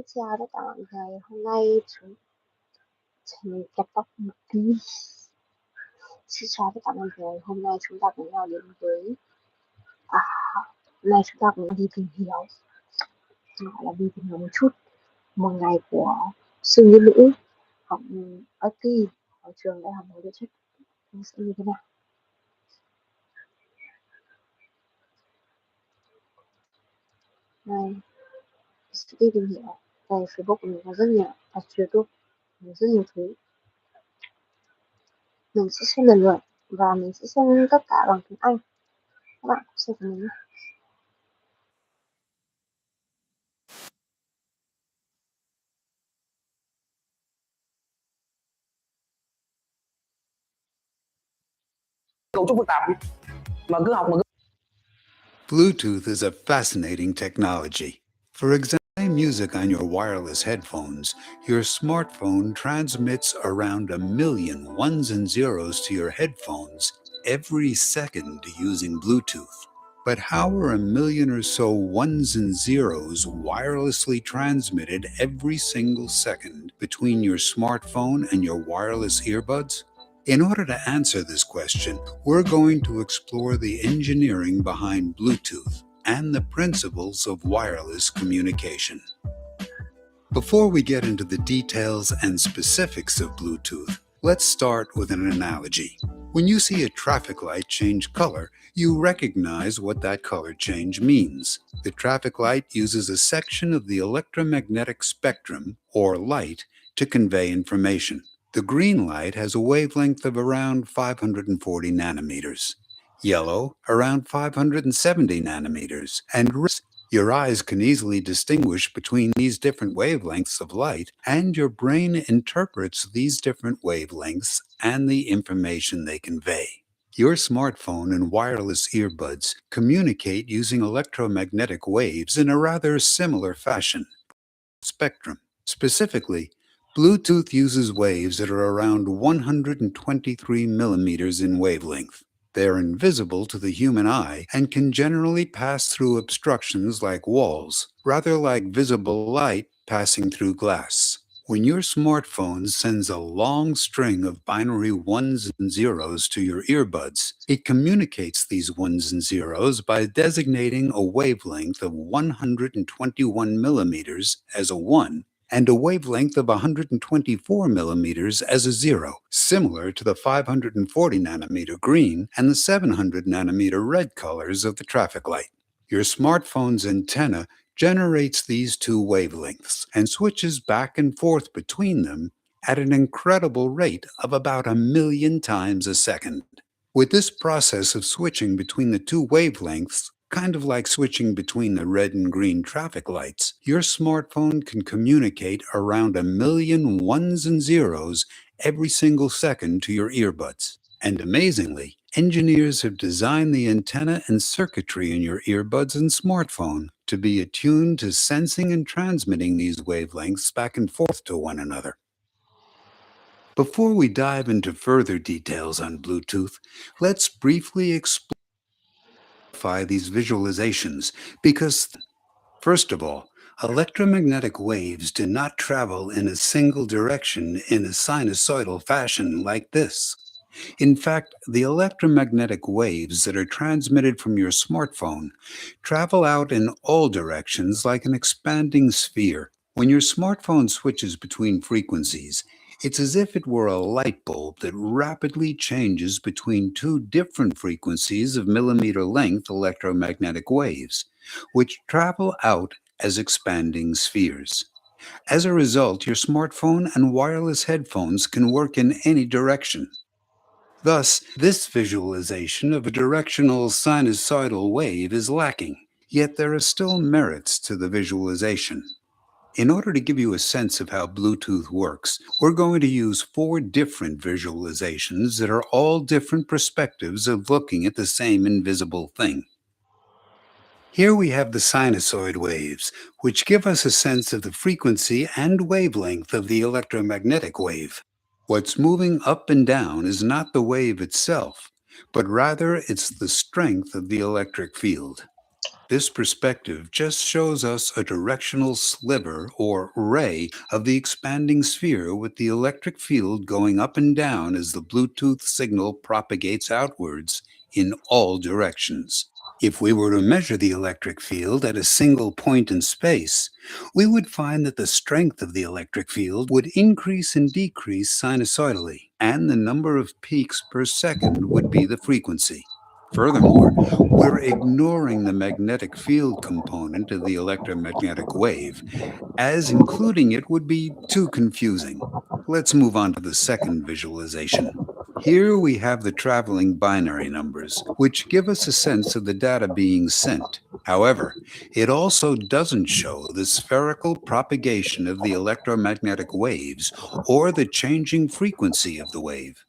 Xin chào tất cả mọi người, hôm nay mình kẹp tóc một tí. Xin chào tất cả mọi người, hôm nay chúng ta cùng nhau đến với à, hôm nay chúng ta cùng nhau đi tìm hiểu, gọi là đi tìm hiểu một chút một ngày của sinh viên nữ học IT ở trường đại học Buổi trên sẽ như thế nào. Này, sẽ đi tìm hiểu về Facebook của mình có rất nhiều, và YouTube rất nhiều thứ. Mình sẽ xem lần lượt và mình sẽ xem tất cả bằng tiếng Anh. Các bạn cũng xem của mình nhé. cấu trúc phức tạp mà cứ học mà cứ. Bluetooth is a fascinating technology. For example, playing music on your wireless headphones, your smartphone transmits around 1,000,000 ones and zeros to your headphones every second using Bluetooth. But how are 1,000,000 or so ones and zeros wirelessly transmitted every single second between your smartphone and your wireless earbuds? In order to answer this question, we're going to explore the engineering behind Bluetooth and the principles of wireless communication. Before we get into the details and specifics of Bluetooth, let's start with an analogy. When you see a traffic light change color, you recognize what that color change means. The traffic light uses a section of the electromagnetic spectrum, or light, to convey information. The green light has a wavelength of around 540 nanometers, yellow around 570 nanometers, and red. Your eyes can easily distinguish between these different wavelengths of light, and your brain interprets these different wavelengths and the information they convey. Your smartphone and wireless earbuds communicate using electromagnetic waves in a rather similar fashion. Spectrum. Specifically, Bluetooth uses waves that are around 123 millimeters in wavelength. They are invisible to the human eye and can generally pass through obstructions like walls, rather like visible light passing through glass. When your smartphone sends a long string of binary ones and zeros to your earbuds, it communicates these ones and zeros by designating a wavelength of 121 millimeters as a 1 and a wavelength of 124 millimeters as a 0, similar to the 540 nanometer green and the 700 nanometer red colors of the traffic light. Your smartphone's antenna generates these two wavelengths and switches back and forth between them at an incredible rate of about 1,000,000 times a second. With this process of switching between the two wavelengths, kind of like switching between the red and green traffic lights, your smartphone can communicate around 1,000,000 ones and zeros every single second to your earbuds. And amazingly, engineers have designed the antenna and circuitry in your earbuds and smartphone to be attuned to sensing and transmitting these wavelengths back and forth to one another. Before we dive into further details on Bluetooth, let's briefly explore these visualizations because, first of all, electromagnetic waves do not travel in a single direction in a sinusoidal fashion like this. In fact, the electromagnetic waves that are transmitted from your smartphone travel out in all directions like an expanding sphere. When your smartphone switches between frequencies, it's as if it were a light bulb that rapidly changes between two different frequencies of millimeter length electromagnetic waves, which travel out as expanding spheres. As a result, your smartphone and wireless headphones can work in any direction. Thus, this visualization of a directional sinusoidal wave is lacking, yet there are still merits to the visualization. In order to give you a sense of how Bluetooth works, we're going to use 4 different visualizations that are all different perspectives of looking at the same invisible thing. Here we have the sinusoid waves, which give us a sense of the frequency and wavelength of the electromagnetic wave. What's moving up and down is not the wave itself, but rather it's the strength of the electric field. This perspective just shows us a directional sliver or ray of the expanding sphere with the electric field going up and down as the Bluetooth signal propagates outwards in all directions. If we were to measure the electric field at a single point in space, we would find that the strength of the electric field would increase and decrease sinusoidally, and the number of peaks per second would be the frequency. Furthermore, we're ignoring the magnetic field component of the electromagnetic wave, as including it would be too confusing. Let's move on to the second visualization. Here we have the traveling binary numbers, which give us a sense of the data being sent. However, it also doesn't show the spherical propagation of the electromagnetic waves or the changing frequency of the wave.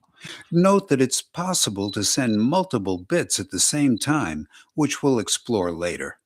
Note that it's possible to send multiple bits at the same time, which we'll explore later.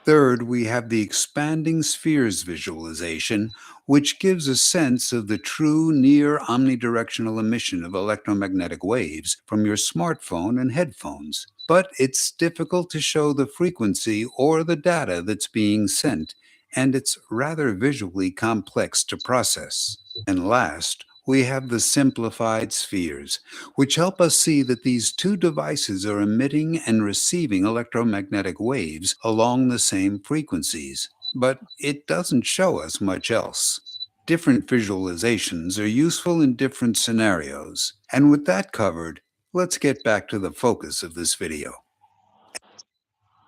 Third, we have the expanding spheres visualization, which gives a sense of the true near omnidirectional emission of electromagnetic waves from your smartphone and headphones. But it's difficult to show the frequency or the data that's being sent, and it's rather visually complex to process. And last, we have the simplified spheres, which help us see that these two devices are emitting and receiving electromagnetic waves along the same frequencies, but it doesn't show us much else. Different visualizations are useful in different scenarios, and with that covered, let's get back to the focus of this video.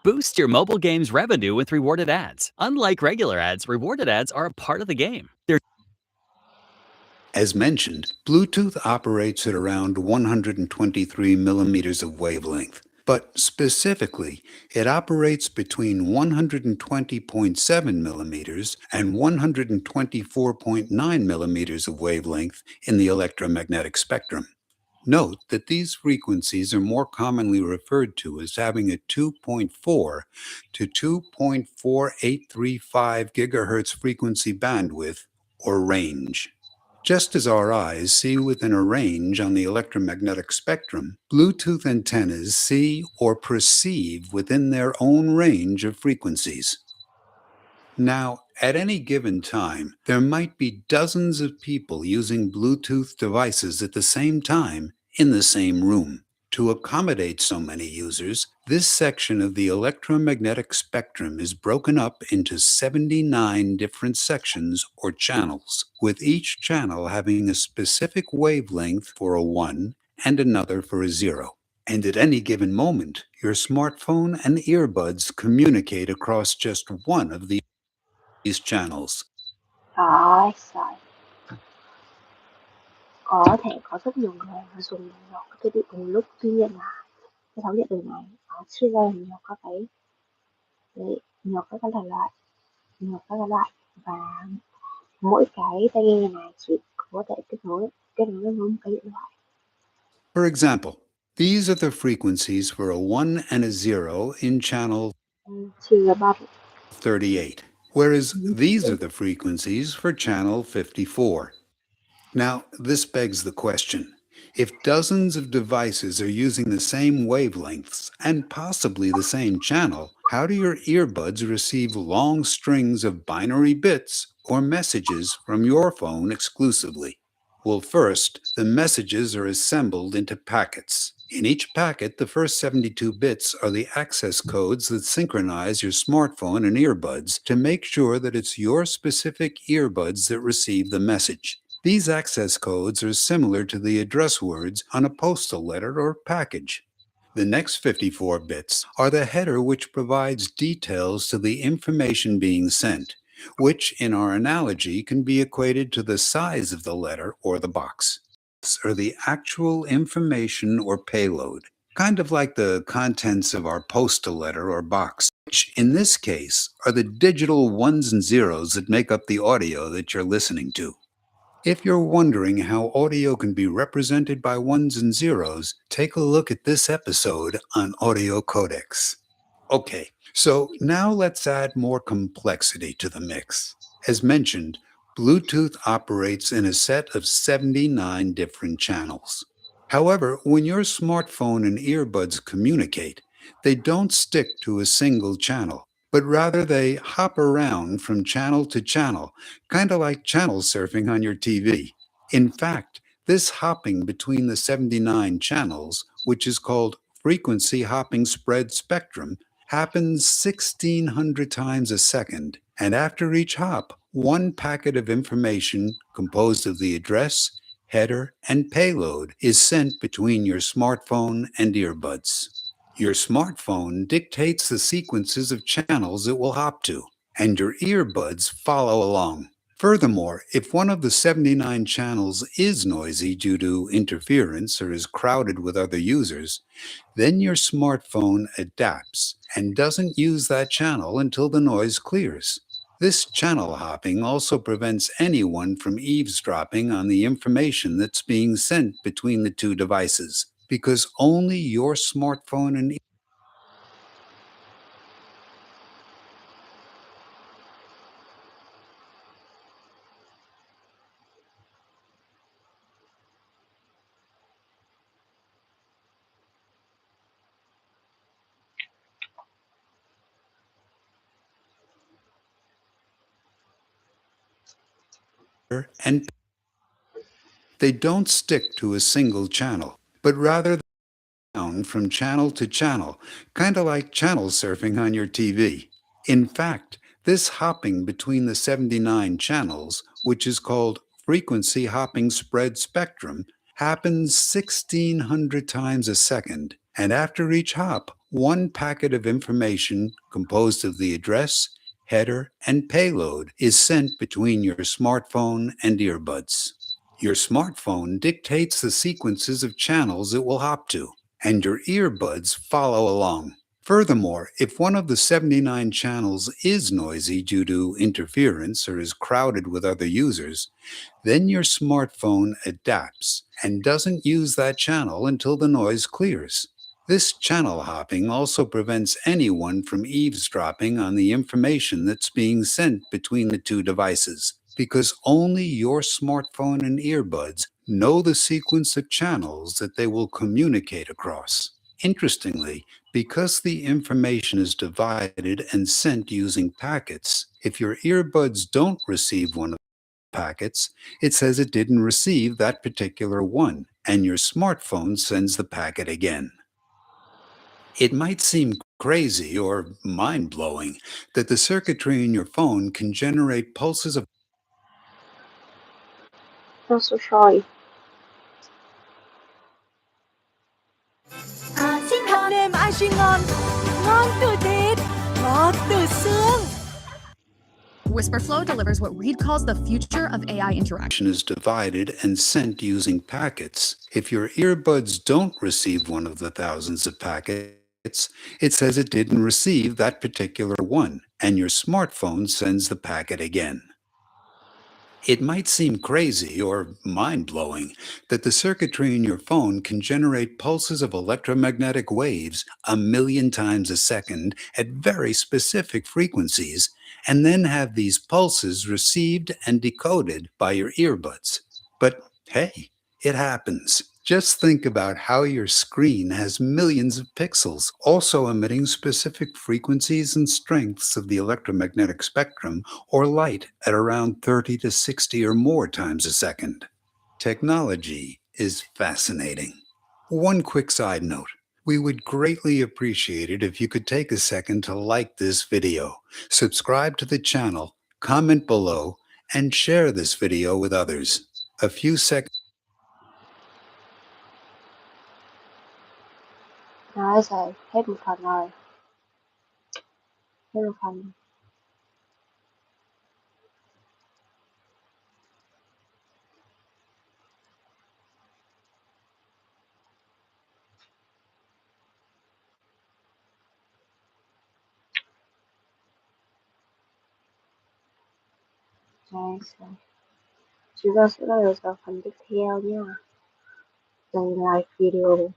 Boost your mobile game's revenue with rewarded ads. Unlike regular ads, rewarded ads are a part of the game. As mentioned, Bluetooth operates at around 123 millimeters of wavelength, but specifically, it operates between 120.7 millimeters and 124.9 millimeters of wavelength in the electromagnetic spectrum. Note that these frequencies are more commonly referred to as having a 2.4 to 2.4835 gigahertz frequency bandwidth or range. Just as our eyes see within a range on the electromagnetic spectrum, Bluetooth antennas see or perceive within their own range of frequencies. Now, at any given time, there might be dozens of people using Bluetooth devices at the same time in the same room. To accommodate so many users, this section of the electromagnetic spectrum is broken up into 79 different sections or channels, with each channel having a specific wavelength for a 1 and another for a 0. And at any given moment, your smartphone and earbuds communicate across just one of these channels. Rồi, rồi. Có thể có rất nhiều người mà dùng nhiều các thiết bị cùng lúc, tuy nhiên là cái sóng điện tử này nó chia ra nhiều các cái nhiều các cái loại và mỗi cái tai nghe này chỉ có thể kết nối với một cái điện thoại. For example, these are the frequencies for a 1 and a 0 in channel 38, whereas these are the frequencies for channel 54. Now, this begs the question, if dozens of devices are using the same wavelengths and possibly the same channel, how do your earbuds receive long strings of binary bits or messages from your phone exclusively? Well, first, the messages are assembled into packets. In each packet, the first 72 bits are the access codes that synchronize your smartphone and earbuds to make sure that it's your specific earbuds that receive the message. These access codes are similar to the address words on a postal letter or package. The next 54 bits are the header which provides details to the information being sent, which in our analogy can be equated to the size of the letter or the box, or the actual information or payload, kind of like the contents of our postal letter or box, which in this case are the digital ones and zeros that make up the audio that you're listening to. If you're wondering how audio can be represented by ones and zeros, take a look at this episode on audio codecs. Okay, so now let's add more complexity to the mix. As mentioned, Bluetooth operates in a set of 79 different channels. However, when your smartphone and earbuds communicate, they don't stick to a single channel, but rather they hop around from channel to channel, kind of like channel surfing on your TV. In fact, this hopping between the 79 channels, which is called frequency hopping spread spectrum, happens 1,600 times a second, and after each hop, one packet of information composed of the address, header, and payload is sent between your smartphone and earbuds. Your smartphone dictates the sequences of channels it will hop to, and your earbuds follow along. Furthermore, if one of the 79 channels is noisy due to interference or is crowded with other users, then your smartphone adapts and doesn't use that channel until the noise clears. This channel hopping also prevents anyone from eavesdropping on the information that's being sent between the two devices, because only your smartphone and and they don't stick to a single channel, but rather down from channel to channel, kind of like channel surfing on your TV. In fact, this hopping between the 79 channels, which is called frequency hopping spread spectrum, happens 1,600 times a second, and after each hop, one packet of information composed of the address, header, and payload is sent between your smartphone and earbuds. Your smartphone dictates the sequences of channels it will hop to, and your earbuds follow along. Furthermore, if one of the 79 channels is noisy due to interference or is crowded with other users, then your smartphone adapts and doesn't use that channel until the noise clears. This channel hopping also prevents anyone from eavesdropping on the information that's being sent between the two devices, because only your smartphone and earbuds know the sequence of channels that they will communicate across. Interestingly, because the information is divided and sent using packets, if your earbuds don't receive one of the packets, it says it didn't receive that particular one, and your smartphone sends the packet again. It might seem crazy or mind-blowing that the circuitry in your phone can generate pulses of I'm so sorry. Xin hỏi nêm ai suy ngon, ngon từ thịt, ngọt từ xương. WhisperFlow delivers what Reed calls the future of AI interaction. is divided and sent using packets. If your earbuds don't receive one of the thousands of packets, it says it didn't receive that particular one, and your smartphone sends the packet again. It might seem crazy or mind-blowing that the circuitry in your phone can generate pulses of electromagnetic waves 1,000,000 times a second at very specific frequencies, and then have these pulses received and decoded by your earbuds. But hey, it happens. Just think about how your screen has millions of pixels, also emitting specific frequencies and strengths of the electromagnetic spectrum or light at around 30 to 60 or more times a second. Technology is fascinating. One quick side note. We would greatly appreciate it if you could take a second to like this video, subscribe to the channel, comment below, and share this video with others. A few seconds. Nói rồi, hết một phần rồi. Hết một phần. Rồi, chúng ta sẽ bắt đầu vào phần tiếp theo nhé. Dành like video.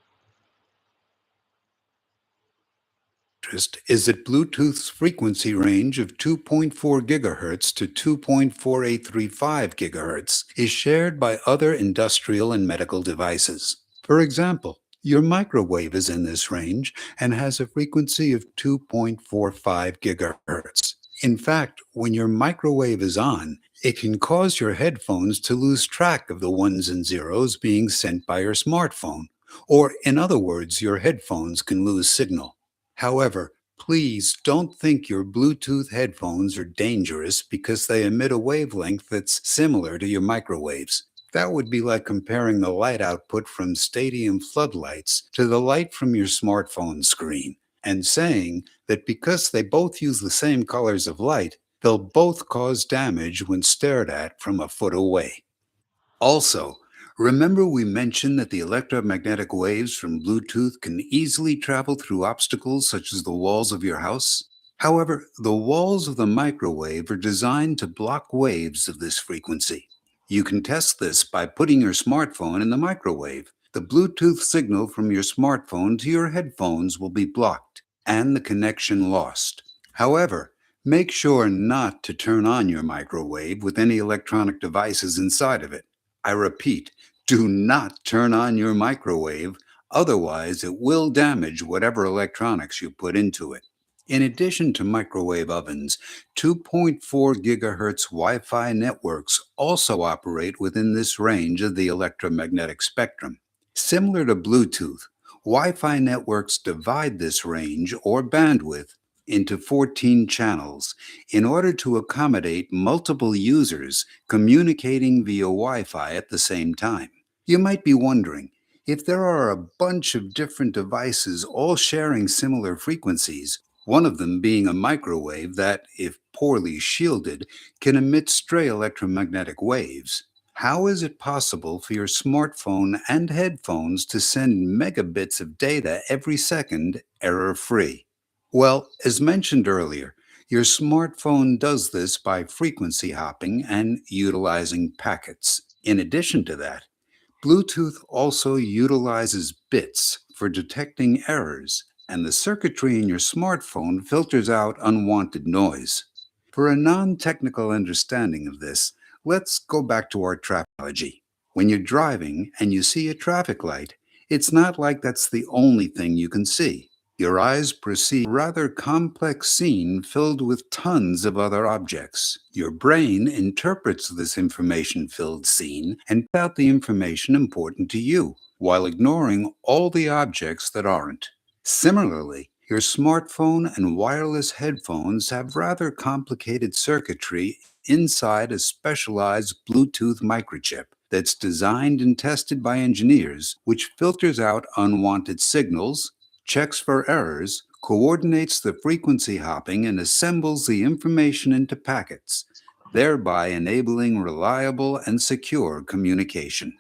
Is that Bluetooth's frequency range of 2.4 gigahertz to 2.4835 gigahertz is shared by other industrial and medical devices. For example, Your microwave is in this range and has a frequency of 2.45 gigahertz. In fact, when your microwave is on, it can cause your headphones to lose track of the ones and zeros being sent by your smartphone. Or, in other words, your headphones can lose signal. However, please don't think your Bluetooth headphones are dangerous because they emit a wavelength that's similar to your microwaves. That would be like comparing the light output from stadium floodlights to the light from your smartphone screen and saying that because they both use the same colors of light, they'll both cause damage when stared at from a foot away. Also, remember we mentioned that the electromagnetic waves from Bluetooth can easily travel through obstacles such as the walls of your house? However, the walls of the microwave are designed to block waves of this frequency. You can test this by putting your smartphone in the microwave. The Bluetooth signal from your smartphone to your headphones will be blocked and the connection lost. However, make sure not to turn on your microwave with any electronic devices inside of it. I repeat, do not turn on your microwave, otherwise it will damage whatever electronics you put into it. In addition to microwave ovens, 2.4 gigahertz Wi-Fi networks also operate within this range of the electromagnetic spectrum. Similar to Bluetooth, Wi-Fi networks divide this range or bandwidth into 14 channels in order to accommodate multiple users communicating via Wi-Fi at the same time. You might be wondering, if there are a bunch of different devices all sharing similar frequencies, one of them being a microwave that, if poorly shielded, can emit stray electromagnetic waves, how is it possible for your smartphone and headphones to send megabits of data every second error-free? Well, as mentioned earlier, your smartphone does this by frequency hopping and utilizing packets. In addition to that, Bluetooth also utilizes bits for detecting errors, and the circuitry in your smartphone filters out unwanted noise. For a non-technical understanding of this, let's go back to our traffic analogy. When you're driving and you see a traffic light, it's not like that's the only thing you can see. Your eyes perceive a rather complex scene filled with tons of other objects. Your brain interprets this information-filled scene and picks out the information important to you, while ignoring all the objects that aren't. Similarly, your smartphone and wireless headphones have rather complicated circuitry inside a specialized Bluetooth microchip that's designed and tested by engineers, which filters out unwanted signals, checks for errors, coordinates the frequency hopping, and assembles the information into packets, thereby enabling reliable and secure communication.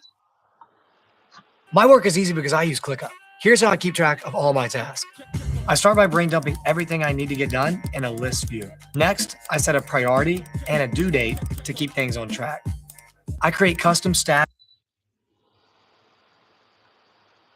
My work is easy because I use ClickUp. Here's how I keep track of all my tasks. I start by brain dumping everything I need to get done in a list view. Next, I set a priority and a due date to keep things on track. I create custom stats.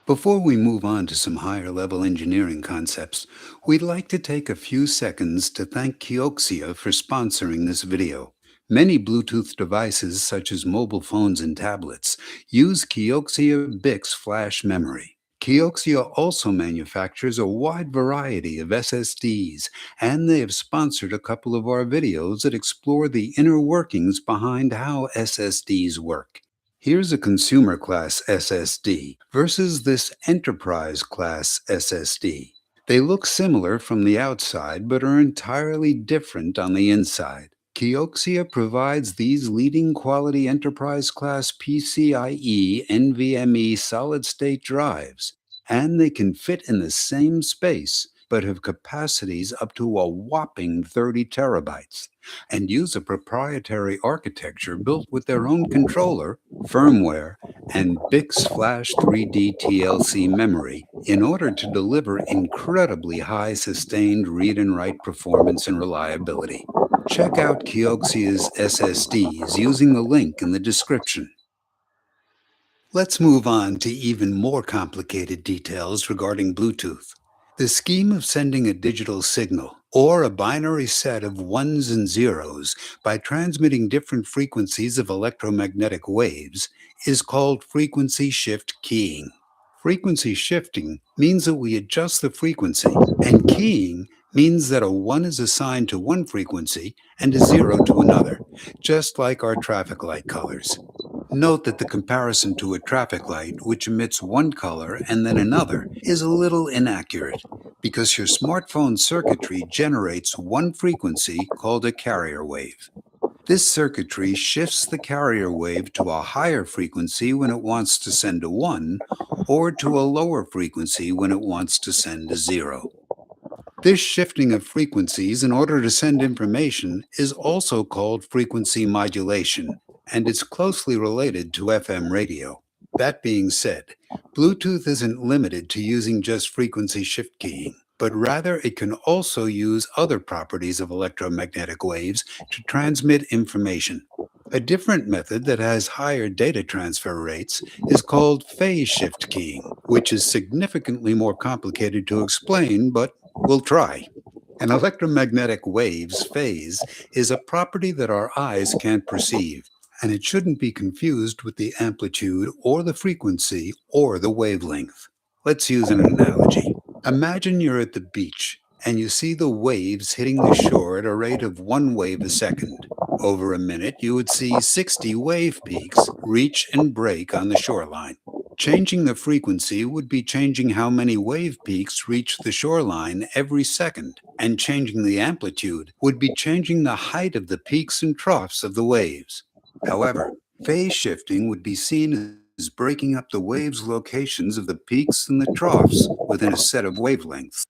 Before we move on to some higher-level engineering concepts, we'd like to take a few seconds to thank Kioxia for sponsoring this video. Many Bluetooth devices, such as mobile phones and tablets, use Kioxia BICS flash memory. Kioxia also manufactures a wide variety of SSDs, and they have sponsored a couple of our videos that explore the inner workings behind how SSDs work. Here's a consumer class SSD versus this enterprise class SSD. They look similar from the outside, but are entirely different on the inside. Kioxia provides these leading quality enterprise class PCIe NVMe solid-state drives, and they can fit in the same space, but have capacities up to a whopping 30 terabytes, and use a proprietary architecture built with their own controller, firmware, and BICS Flash 3D TLC memory in order to deliver incredibly high sustained read and write performance and reliability. Check out Kioxia's SSDs using the link in the description. Let's move on to even more complicated details regarding Bluetooth. The scheme of sending a digital signal, or a binary set of ones and zeros, by transmitting different frequencies of electromagnetic waves, is called frequency shift keying. Frequency shifting means that we adjust the frequency, and keying means that a 1 is assigned to one frequency and a 0 to another, just like our traffic light colors. Note that the comparison to a traffic light, which emits one color and then another, is a little inaccurate because your smartphone circuitry generates one frequency called a carrier wave. This circuitry shifts the carrier wave to a higher frequency when it wants to send a 1, or to a lower frequency when it wants to send a 0. This shifting of frequencies in order to send information is also called frequency modulation, and it's closely related to FM radio. That being said, Bluetooth isn't limited to using just frequency shift keying, but rather it can also use other properties of electromagnetic waves to transmit information. A different method that has higher data transfer rates is called phase shift keying, which is significantly more complicated to explain, but we'll try. An electromagnetic wave's phase is a property that our eyes can't perceive, and it shouldn't be confused with the amplitude or the frequency or the wavelength. Let's use an analogy. Imagine you're at the beach and you see the waves hitting the shore at a rate of 1 wave a second. Over a minute, you would see 60 wave peaks reach and break on the shoreline. Changing the frequency would be changing how many wave peaks reach the shoreline every second, and changing the amplitude would be changing the height of the peaks and troughs of the waves. However, phase shifting would be seen as breaking up the waves' locations of the peaks and the troughs within a set of wavelengths.